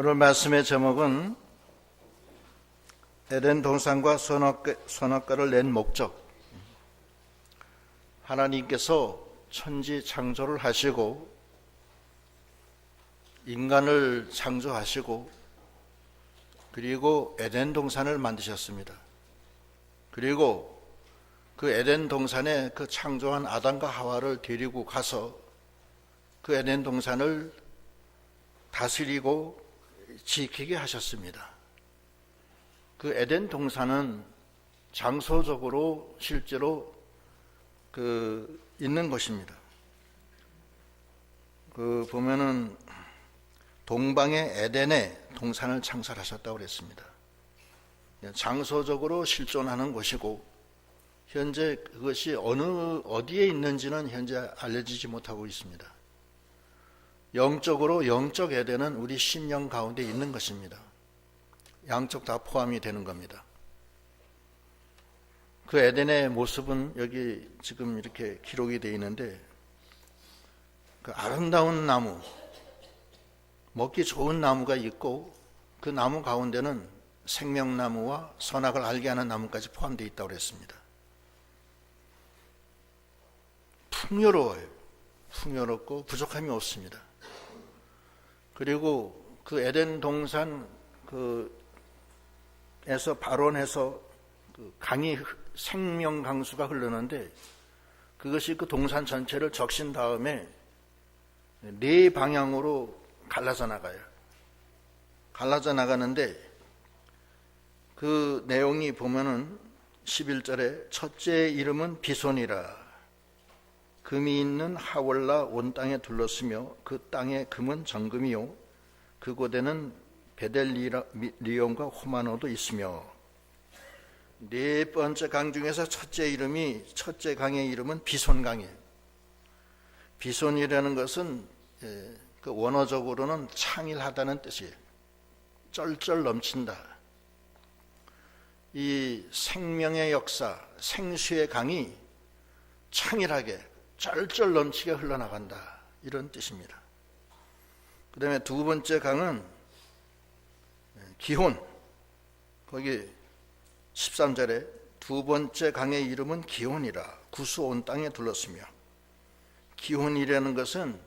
오늘 말씀의 제목은 에덴 동산과 선악과를 낸 목적. 하나님께서 천지 창조를 하시고 인간을 창조하시고 그리고 에덴 동산을 만드셨습니다. 그리고 그 에덴 동산에 그 창조한 아담과 하와를 데리고 가서 그 에덴 동산을 다스리고 지키게 하셨습니다. 그 에덴 동산은 장소적으로 실제로 있는 것입니다. 보면은 동방의 에덴에 동산을 창설하셨다고 그랬습니다. 장소적으로 실존하는 곳이고 현재 그것이 어디에 있는지는 현재 알려지지 못하고 있습니다. 영적으로 영적 에덴은 우리 심령 가운데 있는 것입니다. 양쪽 다 포함이 되는 겁니다. 그 에덴의 모습은 여기 지금 이렇게 기록이 되어 있는데 그 아름다운 나무, 먹기 좋은 나무가 있고 그 나무 가운데는 생명나무와 선악을 알게 하는 나무까지 포함되어 있다고 그랬습니다. 풍요로워요. 풍요롭고 부족함이 없습니다. 그리고 그 에덴 동산 에서 발원해서 강이 생명 강수가 흐르는데 그것이 그 동산 전체를 적신 다음에 네 방향으로 갈라져 나가요. 갈라져 나가는데 그 내용이 보면은 11절에 첫째의 이름은 비손이라. 금이 있는 하월라 온 땅에 둘렀으며 그 땅의 금은 정금이요 그곳에는 베델리온과 호마노도 있으며. 네 번째 강 중에서 첫째 강의 이름은 비손강이에요. 비손이라는 것은 그 원어적으로는 창일하다는 뜻이에요. 쩔쩔 넘친다. 이 생명의 역사, 생수의 강이 창일하게 쩔쩔 넘치게 흘러나간다, 이런 뜻입니다. 그 다음에 두 번째 강은 기혼. 거기 13절에 두 번째 강의 이름은 기혼이라. 구수 온 땅에 둘렀으며. 기혼이라는 것은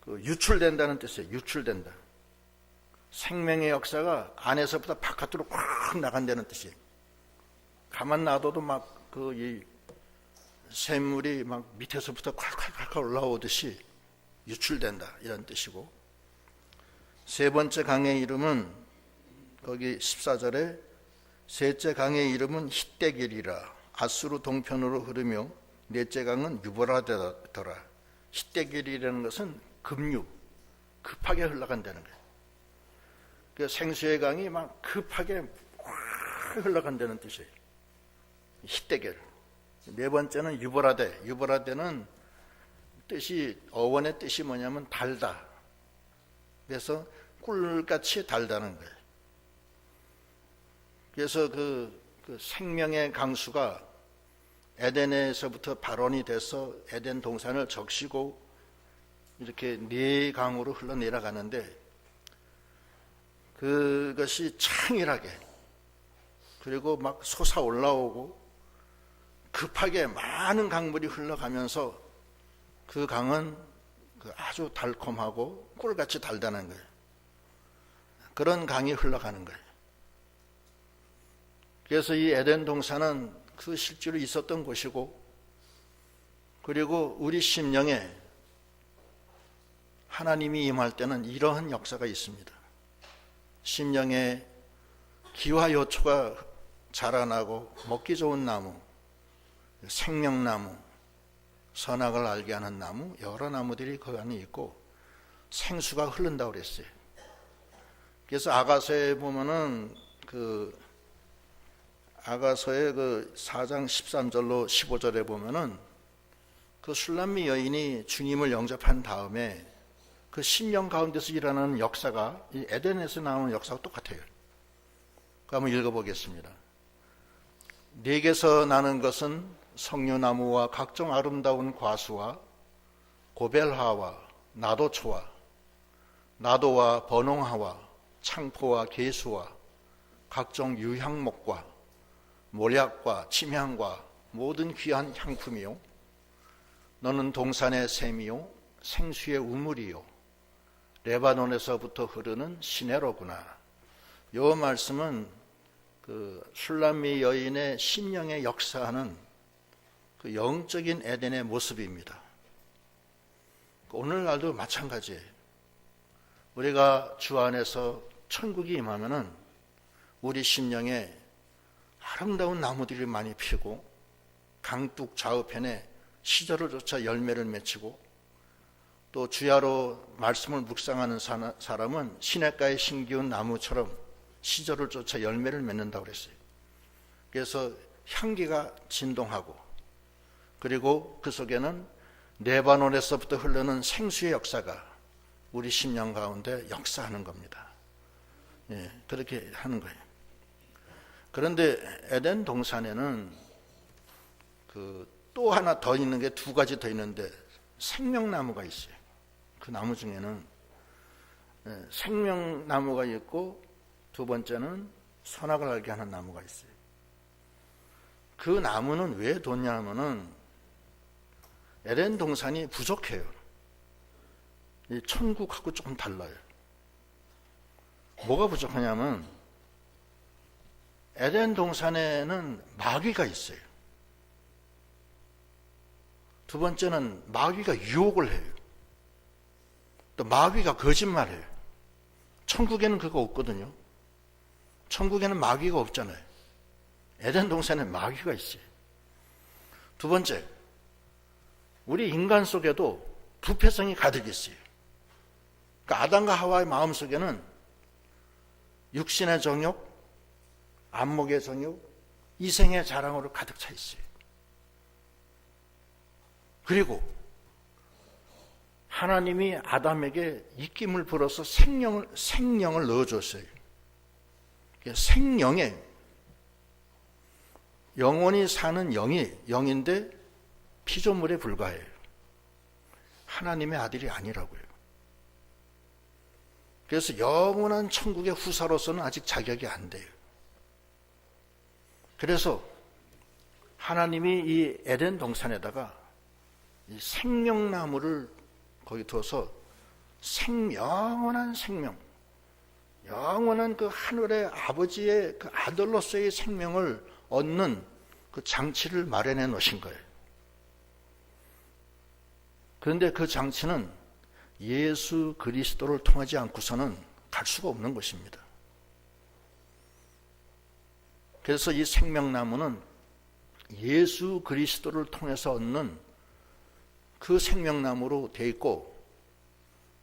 유출된다는 뜻이에요. 유출된다. 생명의 역사가 안에서부터 바깥으로 확 나간다는 뜻이에요. 가만 놔둬도 막 이 샘물이 막 밑에서부터 콸콸콸 올라오듯이 유출된다, 이런 뜻이고. 세 번째 강의 이름은 거기 14절에 셋째 강의 이름은 히데길이라. 아수르 동편으로 흐르며 넷째 강은 유브라데더라. 히데길이라는 것은 급류, 급하게 흘러간다는 거예요. 그 생수의 강이 막 급하게 확 흘러간다는 뜻이에요. 히데길. 네 번째는 유브라데. 유브라데는 어원의 뜻이 뭐냐면 달다. 그래서 꿀같이 달다는 거예요. 그래서 그 생명의 강수가 에덴에서부터 발원이 돼서 에덴 동산을 적시고 이렇게 네 강으로 흘러내려가는데 그것이 창일하게 그리고 막 솟아 올라오고 급하게 많은 강물이 흘러가면서 그 강은 아주 달콤하고 꿀같이 달다는 거예요. 그런 강이 흘러가는 거예요. 그래서 이 에덴 동산은 그 실제로 있었던 곳이고, 그리고 우리 심령에 하나님이 임할 때는 이러한 역사가 있습니다. 심령에 기와 요초가 자라나고 먹기 좋은 나무, 생명나무, 선악을 알게 하는 나무, 여러 나무들이 그 안에 있고 생수가 흐른다고 그랬어요. 그래서 아가서에 보면은 아가서의 4장 13절로 15절에 보면은 그 술람미 여인이 주님을 영접한 다음에 그 심령 가운데서 일어나는 역사가 이 에덴에서 나오는 역사와 똑같아요. 한번 읽어보겠습니다. 네게서 나는 것은 석류나무와 각종 아름다운 과수와 고벨하와 나도초와 나도와 번홍하와 창포와 개수와 각종 유향목과 몰약과 침향과 모든 귀한 향품이요 너는 동산의 샘이요 생수의 우물이요 레바논에서부터 흐르는 시내로구나. 이 말씀은 그 슐람미 여인의 심령에 역사하는 그 영적인 에덴의 모습입니다. 오늘날도 마찬가지예요. 우리가 주 안에서 천국이 임하면은 우리 심령에 아름다운 나무들이 많이 피고 강둑 좌우편에 시절을 쫓아 열매를 맺히고 또 주야로 말씀을 묵상하는 사람은 시냇가에 심기운 나무처럼 시절을 쫓아 열매를 맺는다고 그랬어요. 그래서 향기가 진동하고 그리고 그 속에는 레바논에서부터 흐르는 생수의 역사가 우리 심령 가운데 역사하는 겁니다. 예, 그렇게 하는 거예요. 그런데 에덴 동산에는 또 하나 더 있는 게 두 가지 더 있는데 생명나무가 있어요. 그 나무 중에는 생명나무가 있고 두 번째는 선악을 알게 하는 나무가 있어요. 그 나무는 왜 뒀냐면은 에덴 동산이 부족해요. 이 천국하고 조금 달라요. 뭐가 부족하냐면 에덴 동산에는 마귀가 있어요. 두 번째는 마귀가 유혹을 해요. 또 마귀가 거짓말해요. 천국에는 그거 없거든요. 천국에는 마귀가 없잖아요. 에덴 동산에 마귀가 있어요. 두 번째, 우리 인간 속에도 부패성이 가득 있어요. 그러니까 아담과 하와의 마음속에는 육신의 정욕, 안목의 정욕, 이생의 자랑으로 가득 차 있어요. 그리고 하나님이 아담에게 입김을 불어서 생명을 넣어줬어요. 생명에 영원히 사는 영인데 피조물에 불과해요. 하나님의 아들이 아니라고요. 그래서 영원한 천국의 후사로서는 아직 자격이 안 돼요. 그래서 하나님이 이 에덴 동산에다가 이 생명나무를 거기 둬서 영원한 생명, 영원한 그 하늘의 아버지의 그 아들로서의 생명을 얻는 그 장치를 마련해 놓으신 거예요. 그런데 그 장치는 예수 그리스도를 통하지 않고서는 갈 수가 없는 것입니다. 그래서 이 생명나무는 예수 그리스도를 통해서 얻는 그 생명나무로 되어 있고,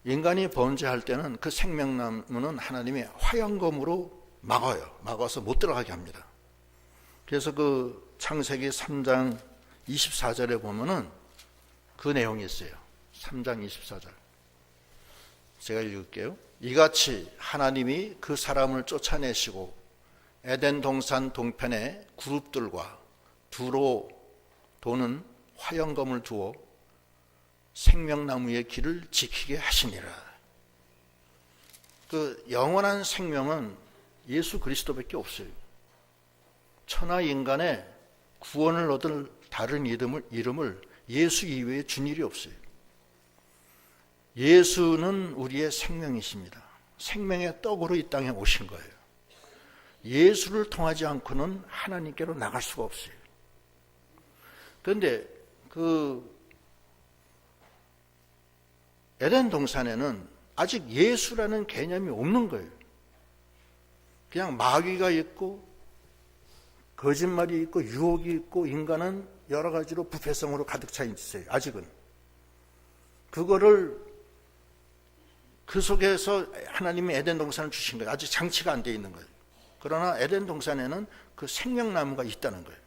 인간이 범죄할 때는 그 생명나무는 하나님의 화영검으로 막아서 못 들어가게 합니다. 그래서 그 창세기 3장 24절에 보면은 그 내용이 있어요. 3장 24절. 제가 읽을게요. 이같이 하나님이 그 사람을 쫓아내시고 에덴 동산 동편에 그룹들과 두로 도는 화영검을 두어 생명나무의 길을 지키게 하시니라. 그 영원한 생명은 예수 그리스도밖에 없어요. 천하 인간의 구원을 얻을 다른 이름을 예수 이외에 준 일이 없어요. 예수는 우리의 생명이십니다. 생명의 떡으로 이 땅에 오신 거예요. 예수를 통하지 않고는 하나님께로 나갈 수가 없어요. 그런데 그 에덴 동산에는 아직 예수라는 개념이 없는 거예요. 그냥 마귀가 있고 거짓말이 있고 유혹이 있고 인간은 여러 가지로 부패성으로 가득 차 있어요. 아직은. 그거를 그 속에서 하나님이 에덴 동산을 주신 거예요. 아직 장치가 안 돼 있는 거예요. 그러나 에덴 동산에는 그 생명나무가 있다는 거예요.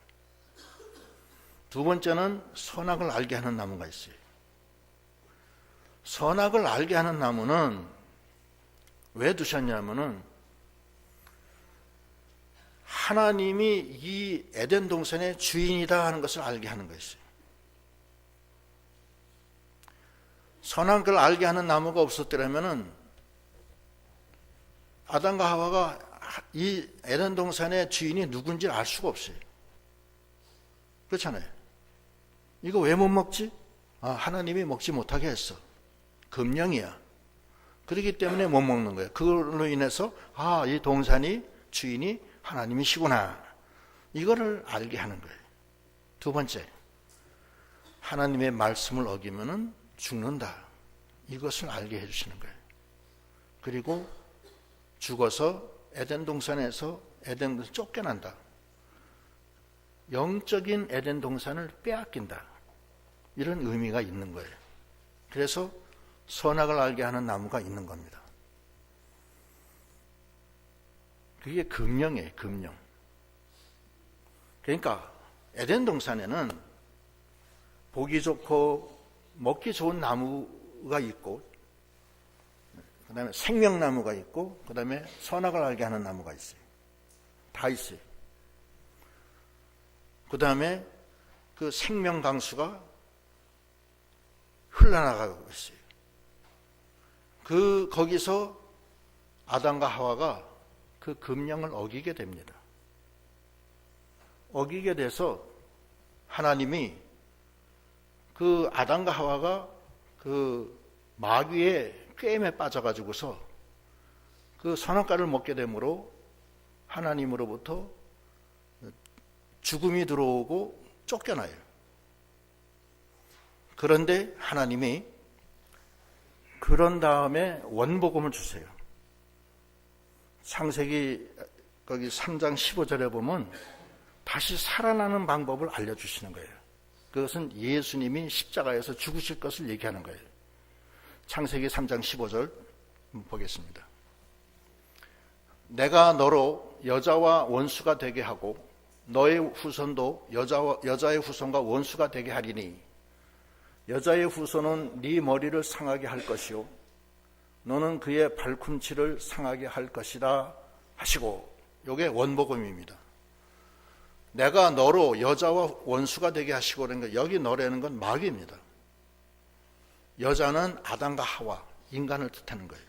두 번째는 선악을 알게 하는 나무가 있어요. 선악을 알게 하는 나무는 왜 두셨냐면은 하나님이 이 에덴 동산의 주인이다 하는 것을 알게 하는 것이에요. 선악을 알게 하는 나무가 없었더라면은 아담과 하와가 이 에덴 동산의 주인이 누군지 알 수가 없어요. 그렇잖아요. 이거 왜 못 먹지? 하나님이 먹지 못하게 했어. 금령이야. 그렇기 때문에 못 먹는 거예요. 그걸로 인해서 이 동산이 주인이 하나님이시구나. 이거를 알게 하는 거예요. 두 번째, 하나님의 말씀을 어기면은 죽는다. 이것을 알게 해주시는 거예요. 그리고 죽어서 에덴 동산에서 쫓겨난다. 영적인 에덴 동산을 빼앗긴다. 이런 의미가 있는 거예요. 그래서 선악을 알게 하는 나무가 있는 겁니다. 그게 금령이에요. 금령. 그러니까 에덴 동산에는 보기 좋고 먹기 좋은 나무가 있고, 그 다음에 생명나무가 있고, 그 다음에 선악을 알게 하는 나무가 있어요. 다 있어요. 그 다음에 그 생명 강수가 흘러나가고 있어요. 거기서 아담과 하와가 그 금령을 어기게 됩니다. 어기게 돼서 하나님이 그 아담과 하와가 그 마귀의 꾀임에 빠져가지고서 그 선악과를 먹게 되므로 하나님으로부터 죽음이 들어오고 쫓겨나요. 그런데 하나님이 그런 다음에 원복음을 주세요. 창세기 거기 3장 15절에 보면 다시 살아나는 방법을 알려주시는 거예요. 그것은 예수님이 십자가에서 죽으실 것을 얘기하는 거예요. 창세기 3장 15절 보겠습니다. 내가 너로 여자와 원수가 되게 하고 너의 후손도 여자의 후손과 원수가 되게 하리니 여자의 후손은 네 머리를 상하게 할 것이요 너는 그의 발꿈치를 상하게 할 것이다 하시고, 이게 원복음입니다. 내가 너로 여자와 원수가 되게 하시고 그러니까 여기 너라는 건 마귀입니다. 여자는 아담과 하와, 인간을 뜻하는 거예요.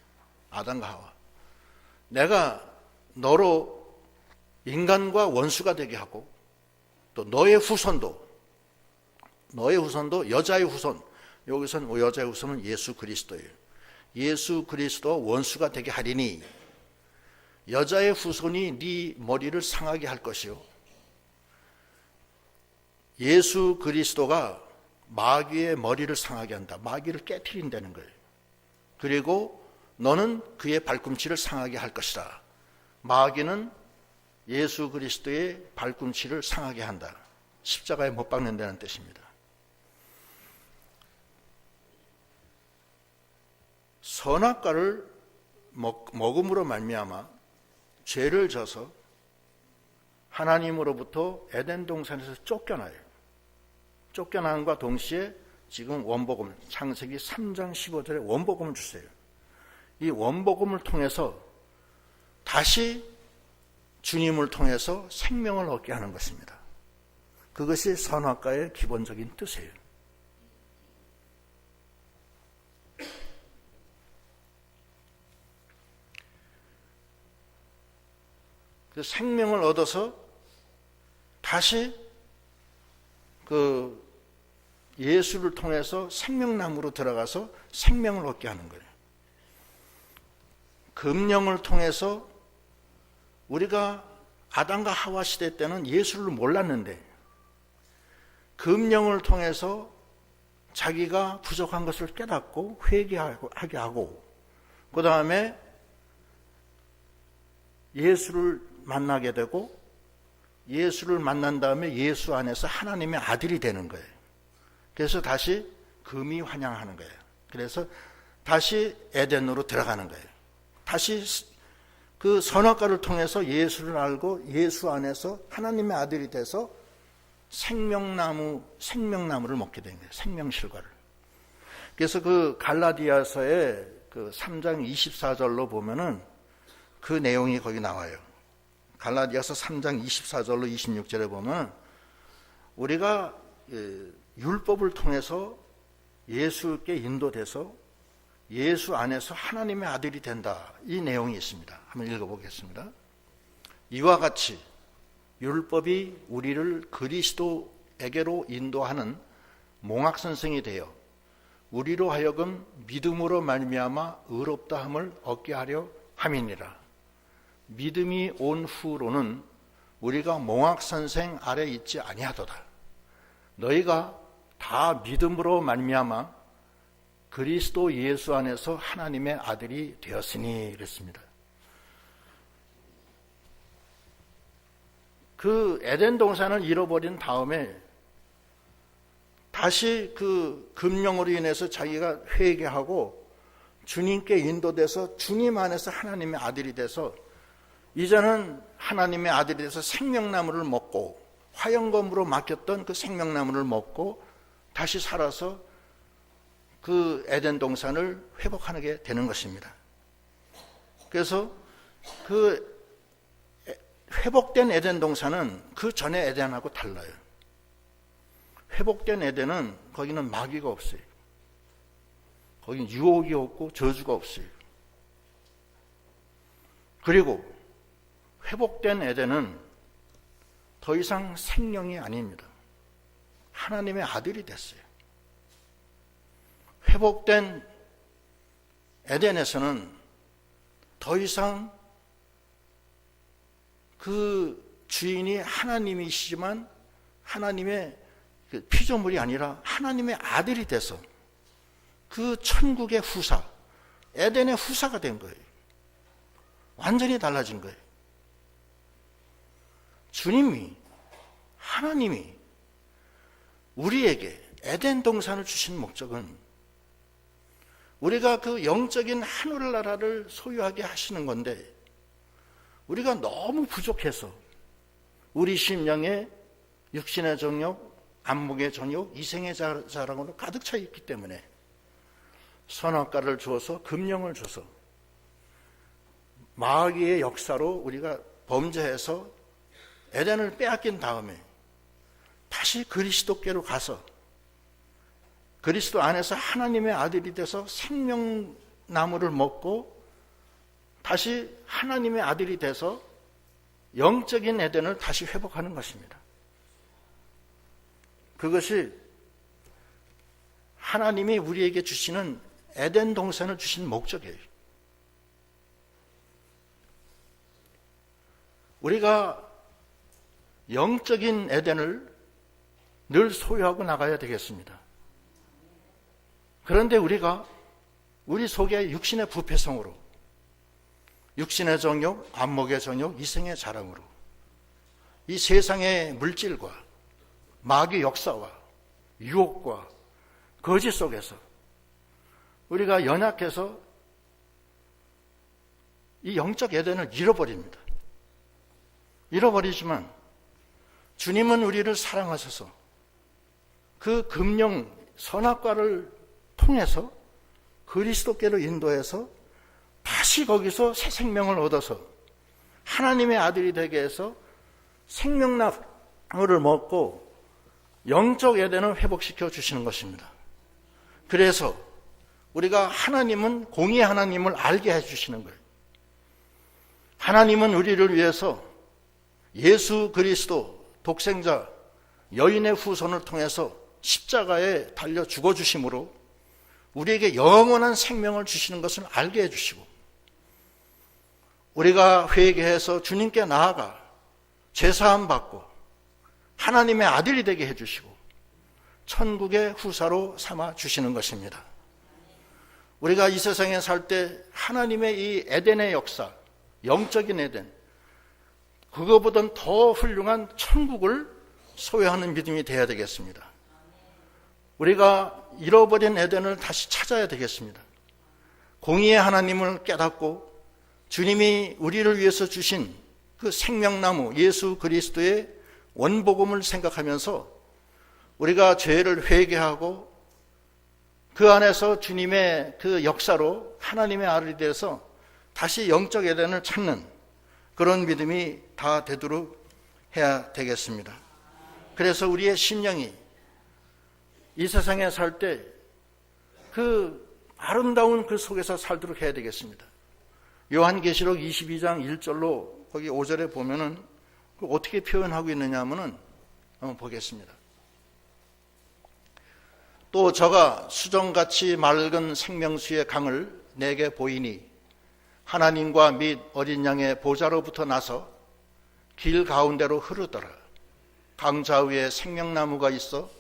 아담과 하와. 내가 너로 인간과 원수가 되게 하고 또 너의 후손도 여자의 후손, 여기서는 여자의 후손은 예수 그리스도예요. 예수 그리스도 원수가 되게 하리니 여자의 후손이 네 머리를 상하게 할 것이요 예수 그리스도가 마귀의 머리를 상하게 한다. 마귀를 깨트린다는 거예요. 그리고 너는 그의 발꿈치를 상하게 할 것이다. 마귀는 예수 그리스도의 발꿈치를 상하게 한다. 십자가에 못 박는다는 뜻입니다. 선악과를 먹음으로 말미암아 죄를 져서 하나님으로부터 에덴 동산에서 쫓겨나요. 쫓겨남과 동시에 지금 원복음, 창세기 3장 15절에 원복음을 주세요. 이 원복음을 통해서 다시 주님을 통해서 생명을 얻게 하는 것입니다. 그것이 선악과의 기본적인 뜻이에요. 그 생명을 얻어서 다시 그 예수를 통해서 생명나무로 들어가서 생명을 얻게 하는 거예요. 금령을 통해서 우리가 아담과 하와 시대 때는 예수를 몰랐는데 금령을 통해서 자기가 부족한 것을 깨닫고 회개하게 하고 그 다음에 예수를 만나게 되고 예수를 만난 다음에 예수 안에서 하나님의 아들이 되는 거예요. 그래서 다시 금이 환영하는 거예요. 그래서 다시 에덴으로 들어가는 거예요. 다시 그 선악과를 통해서 예수를 알고 예수 안에서 하나님의 아들이 돼서 생명나무를 먹게 된 거예요. 생명실과를. 그래서 그 갈라디아서의 그 3장 24절로 보면은 그 내용이 거기 나와요. 갈라디아서 3장 24절로 26절에 보면 우리가 율법을 통해서 예수께 인도돼서 예수 안에서 하나님의 아들이 된다. 이 내용이 있습니다. 한번 읽어보겠습니다. 이와 같이 율법이 우리를 그리스도에게로 인도하는 몽학선생이 되어 우리로 하여금 믿음으로 말미암아 의롭다함을 얻게 하려 함이니라. 믿음이 온 후로는 우리가 몽학선생 아래 있지 아니하도다. 너희가 다 믿음으로 말미암아 그리스도 예수 안에서 하나님의 아들이 되었으니 그랬습니다. 그 에덴 동산을 잃어버린 다음에 다시 그 금령으로 인해서 자기가 회개하고 주님께 인도돼서 주님 안에서 하나님의 아들이 돼서 이제는 하나님의 아들이 돼서 생명나무를 먹고 화영검으로 맡겼던 그 생명나무를 먹고 다시 살아서 그 에덴 동산을 회복하게 되는 것입니다. 그래서 그 회복된 에덴 동산은 그 전에 에덴하고 달라요. 회복된 에덴은 거기는 마귀가 없어요. 거기는 유혹이 없고 저주가 없어요. 그리고 회복된 에덴은 더 이상 생명이 아닙니다. 하나님의 아들이 됐어요. 회복된 에덴에서는 더 이상 그 주인이 하나님이시지만 하나님의 피조물이 아니라 하나님의 아들이 돼서 그 천국의 후사, 에덴의 후사가 된 거예요. 완전히 달라진 거예요. 주님이, 하나님이 우리에게 에덴 동산을 주신 목적은 우리가 그 영적인 하늘나라를 소유하게 하시는 건데 우리가 너무 부족해서 우리 심령에 육신의 정욕, 안목의 정욕, 이생의 자랑으로 가득 차 있기 때문에 선악과를 주어서 금령을 줘서 마귀의 역사로 우리가 범죄해서 에덴을 빼앗긴 다음에 다시 그리스도께로 가서 그리스도 안에서 하나님의 아들이 돼서 생명나무를 먹고 다시 하나님의 아들이 돼서 영적인 에덴을 다시 회복하는 것입니다. 그것이 하나님이 우리에게 주시는 에덴 동산을 주신 목적이에요. 우리가 영적인 에덴을 늘 소유하고 나가야 되겠습니다. 그런데 우리가 우리 속에 육신의 부패성으로 육신의 정욕, 안목의 정욕, 이생의 자랑으로 이 세상의 물질과 마귀 역사와 유혹과 거짓 속에서 우리가 연약해서 이 영적 에덴을 잃어버립니다. 잃어버리지만 주님은 우리를 사랑하셔서 그 금령 선악과를 통해서 그리스도께로 인도해서 다시 거기서 새 생명을 얻어서 하나님의 아들이 되게 해서 생명나무를 먹고 영적 에덴을 회복시켜 주시는 것입니다. 그래서 우리가 하나님은 공의의 하나님을 알게 해주시는 거예요. 하나님은 우리를 위해서 예수 그리스도 독생자 여인의 후손을 통해서 십자가에 달려 죽어주심으로 우리에게 영원한 생명을 주시는 것을 알게 해주시고 우리가 회개해서 주님께 나아가 죄사함 받고 하나님의 아들이 되게 해주시고 천국의 후사로 삼아 주시는 것입니다. 우리가 이 세상에 살 때 하나님의 이 에덴의 역사, 영적인 에덴, 그거보단 더 훌륭한 천국을 소유하는 믿음이 되어야 되겠습니다. 우리가 잃어버린 에덴을 다시 찾아야 되겠습니다. 공의의 하나님을 깨닫고 주님이 우리를 위해서 주신 그 생명나무 예수 그리스도의 원복음을 생각하면서 우리가 죄를 회개하고 그 안에서 주님의 그 역사로 하나님의 아들이 돼서 다시 영적 에덴을 찾는 그런 믿음이 다 되도록 해야 되겠습니다. 그래서 우리의 심령이 이 세상에 살 때 그 아름다운 그 속에서 살도록 해야 되겠습니다. 요한계시록 22장 1절로 거기 5절에 보면은 어떻게 표현하고 있느냐 하면은 한번 보겠습니다. 또 저가 수정같이 맑은 생명수의 강을 내게 보이니 하나님과 및 어린 양의 보좌로부터 나서 길 가운데로 흐르더라. 강 좌우에 생명나무가 있어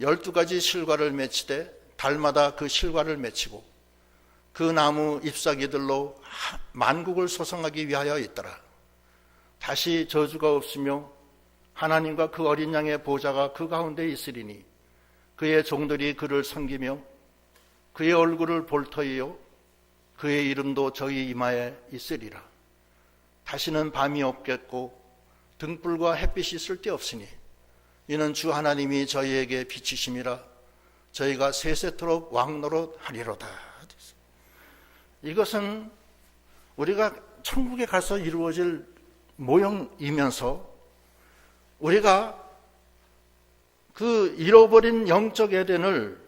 12가지 실과를 맺히되 달마다 그 실과를 맺히고 그 나무 잎사귀들로 만국을 소성하기 위하여 있더라. 다시 저주가 없으며 하나님과 그 어린 양의 보좌가 그 가운데 있으리니 그의 종들이 그를 섬기며 그의 얼굴을 볼 터이요 그의 이름도 저희 이마에 있으리라. 다시는 밤이 없겠고 등불과 햇빛이 쓸데없으니 이는 주 하나님이 저희에게 비치심이라. 저희가 세세토록 왕노릇하리로다. 이것은 우리가 천국에 가서 이루어질 모형이면서 우리가 그 잃어버린 영적 에덴을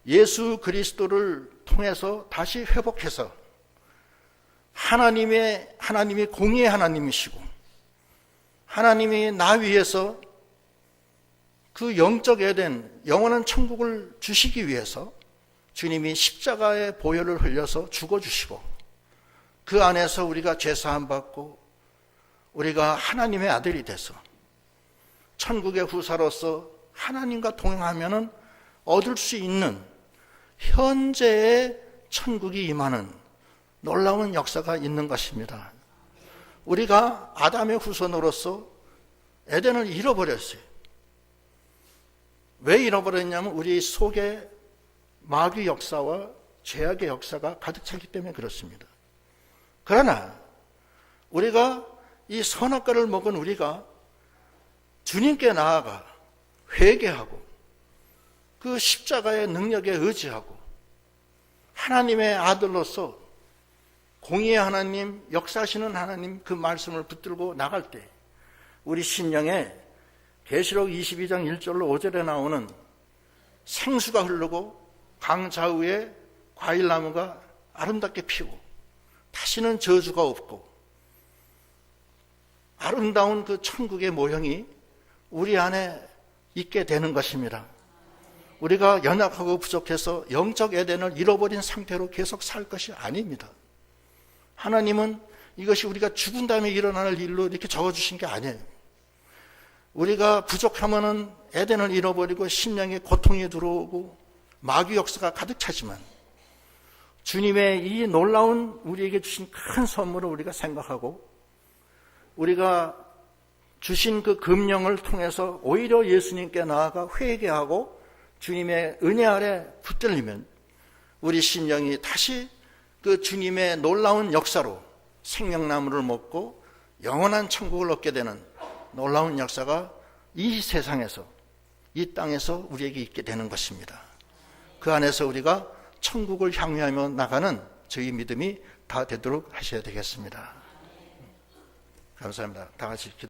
예수 그리스도를 통해서 다시 회복해서 하나님이 공의의 하나님이시고 하나님이 나 위해서 그 영적 에덴, 영원한 천국을 주시기 위해서 주님이 십자가의 보혈을 흘려서 죽어주시고 그 안에서 우리가 죄사함 받고 우리가 하나님의 아들이 돼서 천국의 후사로서 하나님과 동행하면은 얻을 수 있는 현재의 천국이 임하는 놀라운 역사가 있는 것입니다. 우리가 아담의 후손으로서 에덴을 잃어버렸어요. 왜 잃어버렸냐면 우리 속에 마귀 역사와 죄악의 역사가 가득 차기 때문에 그렇습니다. 그러나 우리가 이 선악과를 먹은 우리가 주님께 나아가 회개하고 그 십자가의 능력에 의지하고 하나님의 아들로서 공의의 하나님, 역사하시는 하나님 그 말씀을 붙들고 나갈 때 우리 심령에 계시록 22장 1절로 5절에 나오는 생수가 흐르고 강 좌우에 과일나무가 아름답게 피고 다시는 저주가 없고 아름다운 그 천국의 모형이 우리 안에 있게 되는 것입니다. 우리가 연약하고 부족해서 영적 에덴을 잃어버린 상태로 계속 살 것이 아닙니다. 하나님은 이것이 우리가 죽은 다음에 일어날 일로 이렇게 적어주신 게 아니에요. 우리가 부족하면은 에덴을 잃어버리고 심령에 고통이 들어오고 마귀 역사가 가득 차지만 주님의 이 놀라운 우리에게 주신 큰 선물을 우리가 생각하고 우리가 주신 그 금령을 통해서 오히려 예수님께 나아가 회개하고 주님의 은혜 아래 붙들리면 우리 심령이 다시 그 주님의 놀라운 역사로 생명나무를 먹고 영원한 천국을 얻게 되는 놀라운 역사가 이 세상에서 이 땅에서 우리에게 있게 되는 것입니다. 그 안에서 우리가 천국을 향유하며 나가는 저희 믿음이 다 되도록 하셔야 되겠습니다. 감사합니다. 다 같이 기도.